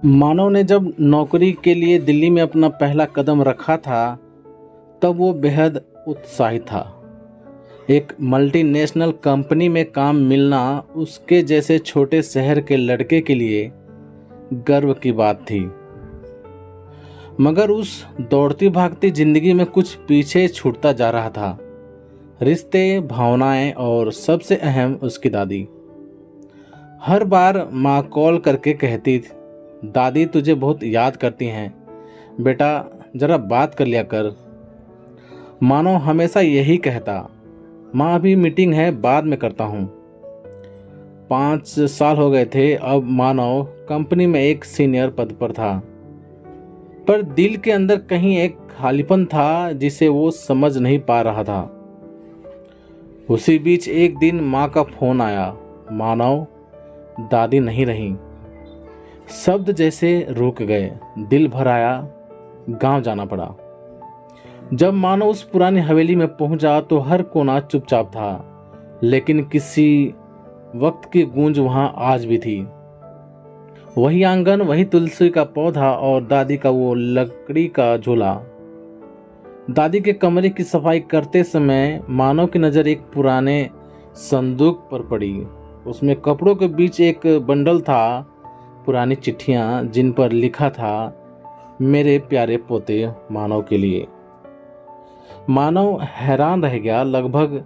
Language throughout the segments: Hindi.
मानव ने जब नौकरी के लिए दिल्ली में अपना पहला कदम रखा था, तब वो बेहद उत्साहित था। एक मल्टीनेशनल कंपनी में काम मिलना उसके जैसे छोटे शहर के लड़के के लिए गर्व की बात थी। मगर उस दौड़ती भागती जिंदगी में कुछ पीछे छूटता जा रहा था। रिश्ते, भावनाएं और सबसे अहम उसकी दादी। हर बार माँ कॉल करके कहती थी, दादी तुझे बहुत याद करती हैं, बेटा जरा बात कर लिया कर। मानो हमेशा यही कहता, माँ अभी मीटिंग है, बाद में करता हूँ। 5 साल हो गए थे। अब मानव कंपनी में एक सीनियर पद पर था, पर दिल के अंदर कहीं एक खालीपन था जिसे वो समझ नहीं पा रहा था। उसी बीच एक दिन माँ का फोन आया। मानव, दादी नहीं रही। शब्द जैसे रुक गए, दिल भर आया, गांव जाना पड़ा। जब मानव उस पुरानी हवेली में पहुंचा तो हर कोना चुपचाप था, लेकिन किसी वक्त की गूंज वहां आज भी थी। वही आंगन, वही तुलसी का पौधा और दादी का वो लकड़ी का झोला। दादी के कमरे की सफाई करते समय मानव की नजर एक पुराने संदूक पर पड़ी। उसमें कपड़ों के बीच एक बंडल था, पुरानी चिट्ठियां जिन पर लिखा था, मेरे प्यारे पोते मानव के लिए। मानव हैरान रह गया। लगभग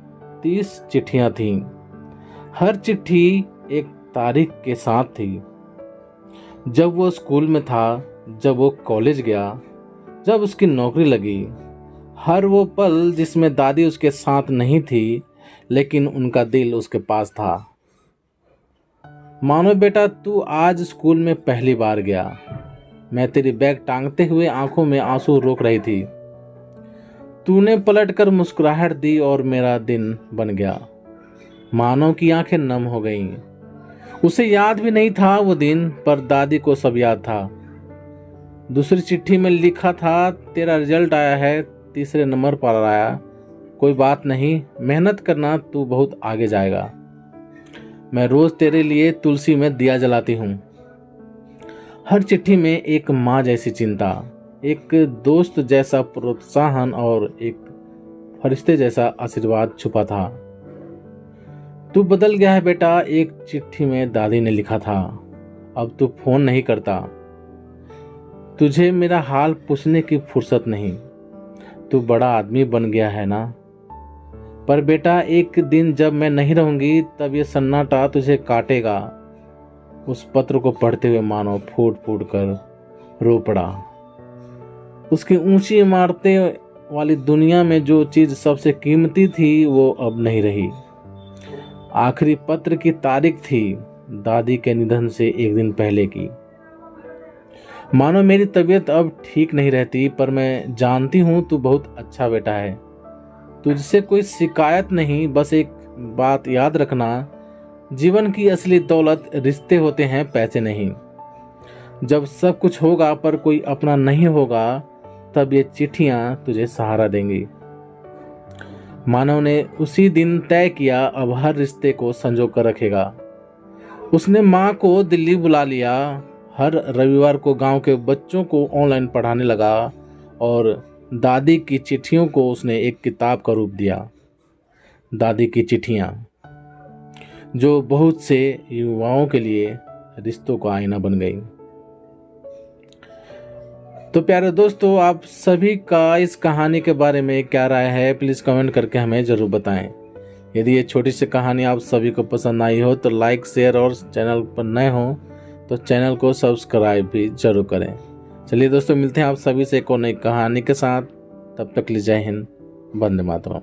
30 चिट्ठियां थीं। हर चिट्ठी एक तारीख के साथ थी। जब वो स्कूल में था, जब वो कॉलेज गया, जब उसकी नौकरी लगी। हर वो पल जिसमें दादी उसके साथ नहीं थी, लेकिन उनका दिल उसके पास था। मानो बेटा, तू आज स्कूल में पहली बार गया। मैं तेरी बैग टांगते हुए आंखों में आंसू रोक रही थी। तूने पलटकर मुस्कुराहट दी और मेरा दिन बन गया। मानव की आंखें नम हो गईं। उसे याद भी नहीं था वो दिन, पर दादी को सब याद था। दूसरी चिट्ठी में लिखा था, तेरा रिजल्ट आया है, 3 नंबर पर आया। कोई बात नहीं, मेहनत करना, तू बहुत आगे जाएगा। मैं रोज तेरे लिए तुलसी में दिया जलाती हूँ। हर चिट्ठी में एक माँ जैसी चिंता, एक दोस्त जैसा प्रोत्साहन और एक फरिश्ते जैसा आशीर्वाद छुपा था। तू बदल गया है बेटा, एक चिट्ठी में दादी ने लिखा था। अब तू फोन नहीं करता, तुझे मेरा हाल पूछने की फुर्सत नहीं। तू बड़ा आदमी बन गया है ना। पर बेटा, एक दिन जब मैं नहीं रहूंगी, तब ये सन्नाटा तुझे काटेगा। उस पत्र को पढ़ते हुए मानो फूट फूट कर रो पड़ा। उसकी ऊंची इमारतें वाली दुनिया में जो चीज सबसे कीमती थी, वो अब नहीं रही। आखिरी पत्र की तारीख थी दादी के निधन से 1 दिन पहले की। मानो मेरी तबीयत अब ठीक नहीं रहती, पर मैं जानती हूं तू बहुत अच्छा बेटा है। तुझसे कोई शिकायत नहीं, बस एक बात याद रखना, जीवन की असली दौलत रिश्ते होते हैं, पैसे नहीं। जब सब कुछ होगा पर कोई अपना नहीं होगा, तब ये चिट्ठियां तुझे सहारा देंगी। मानव ने उसी दिन तय किया, अब हर रिश्ते को संजो कर रखेगा। उसने माँ को दिल्ली बुला लिया। हर रविवार को गांव के बच्चों को ऑनलाइन पढ़ाने लगा और दादी की चिट्ठियों को उसने एक किताब का रूप दिया। दादी की चिट्ठियां, जो बहुत से युवाओं के लिए रिश्तों का आईना बन गई। तो प्यारे दोस्तों, आप सभी का इस कहानी के बारे में क्या राय है, प्लीज़ कमेंट करके हमें ज़रूर बताएं। यदि ये छोटी सी कहानी आप सभी को पसंद आई हो तो लाइक, शेयर और चैनल पर नए हो तो चैनल को सब्सक्राइब भी जरूर करें। चलिए दोस्तों, मिलते हैं आप सभी से एक और नई कहानी के साथ। तब तक के लिए जय हिंद, वंदे मातरम।